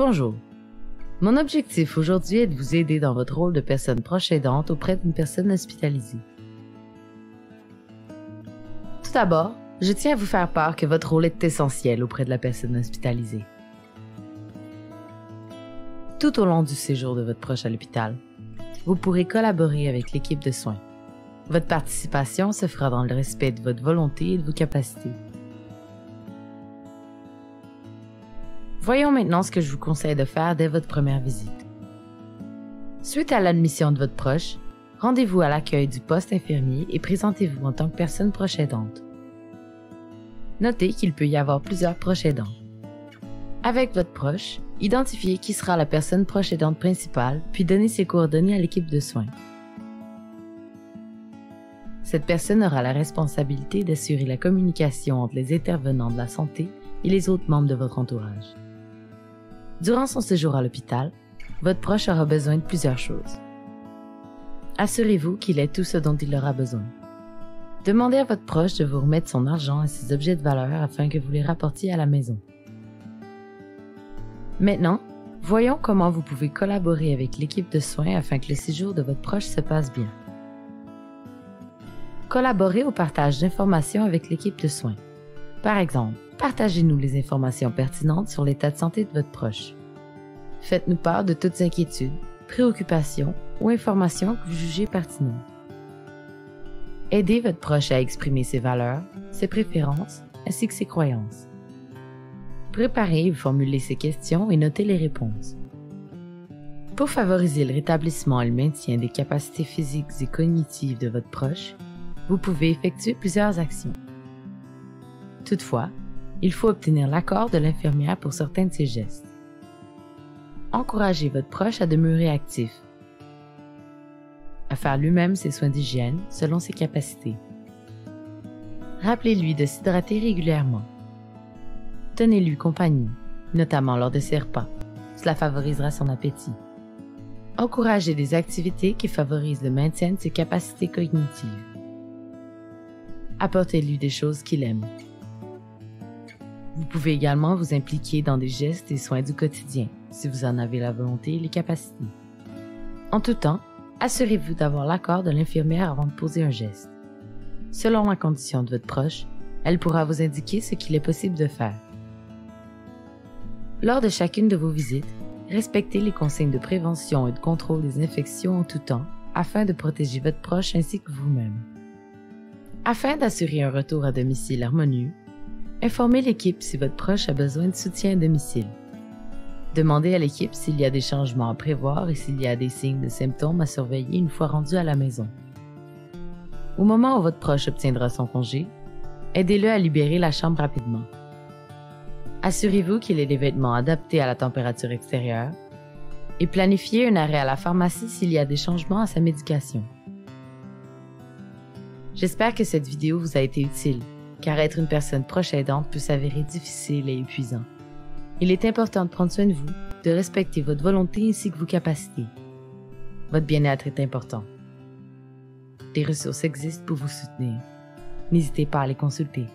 Bonjour. Mon objectif aujourd'hui est de vous aider dans votre rôle de personne proche aidante auprès d'une personne hospitalisée. Tout d'abord, je tiens à vous faire part que votre rôle est essentiel auprès de la personne hospitalisée. Tout au long du séjour de votre proche à l'hôpital, vous pourrez collaborer avec l'équipe de soins. Votre participation se fera dans le respect de votre volonté et de vos capacités. Voyons maintenant ce que je vous conseille de faire dès votre première visite. Suite à l'admission de votre proche, rendez-vous à l'accueil du poste infirmier et présentez-vous en tant que personne proche aidante. Notez qu'il peut y avoir plusieurs proches aidants. Avec votre proche, identifiez qui sera la personne proche aidante principale, puis donnez ses coordonnées à l'équipe de soins. Cette personne aura la responsabilité d'assurer la communication entre les intervenants de la santé et les autres membres de votre entourage. Durant son séjour à l'hôpital, votre proche aura besoin de plusieurs choses. Assurez-vous qu'il ait tout ce dont il aura besoin. Demandez à votre proche de vous remettre son argent et ses objets de valeur afin que vous les rapportiez à la maison. Maintenant, voyons comment vous pouvez collaborer avec l'équipe de soins afin que le séjour de votre proche se passe bien. Collaborez au partage d'informations avec l'équipe de soins. Par exemple, partagez-nous les informations pertinentes sur l'état de santé de votre proche. Faites-nous part de toutes inquiétudes, préoccupations ou informations que vous jugez pertinentes. Aidez votre proche à exprimer ses valeurs, ses préférences ainsi que ses croyances. Préparez et formulez ses questions et notez les réponses. Pour favoriser le rétablissement et le maintien des capacités physiques et cognitives de votre proche, vous pouvez effectuer plusieurs actions. Toutefois, il faut obtenir l'accord de l'infirmière pour certains de ces gestes. Encouragez votre proche à demeurer actif, à faire lui-même ses soins d'hygiène selon ses capacités. Rappelez-lui de s'hydrater régulièrement. Tenez-lui compagnie, notamment lors de ses repas. Cela favorisera son appétit. Encouragez des activités qui favorisent le maintien de ses capacités cognitives. Apportez-lui des choses qu'il aime. Vous pouvez également vous impliquer dans des gestes et soins du quotidien, si vous en avez la volonté et les capacités. En tout temps, assurez-vous d'avoir l'accord de l'infirmière avant de poser un geste. Selon la condition de votre proche, elle pourra vous indiquer ce qu'il est possible de faire. Lors de chacune de vos visites, respectez les consignes de prévention et de contrôle des infections en tout temps, afin de protéger votre proche ainsi que vous-même. Afin d'assurer un retour à domicile harmonieux, informez l'équipe si votre proche a besoin de soutien à domicile. Demandez à l'équipe s'il y a des changements à prévoir et s'il y a des signes de symptômes à surveiller une fois rendu à la maison. Au moment où votre proche obtiendra son congé, aidez-le à libérer la chambre rapidement. Assurez-vous qu'il ait les vêtements adaptés à la température extérieure et planifiez un arrêt à la pharmacie s'il y a des changements à sa médication. J'espère que cette vidéo vous a été utile, car être une personne proche aidante peut s'avérer difficile et épuisant. Il est important de prendre soin de vous, de respecter votre volonté ainsi que vos capacités. Votre bien-être est important. Des ressources existent pour vous soutenir. N'hésitez pas à les consulter.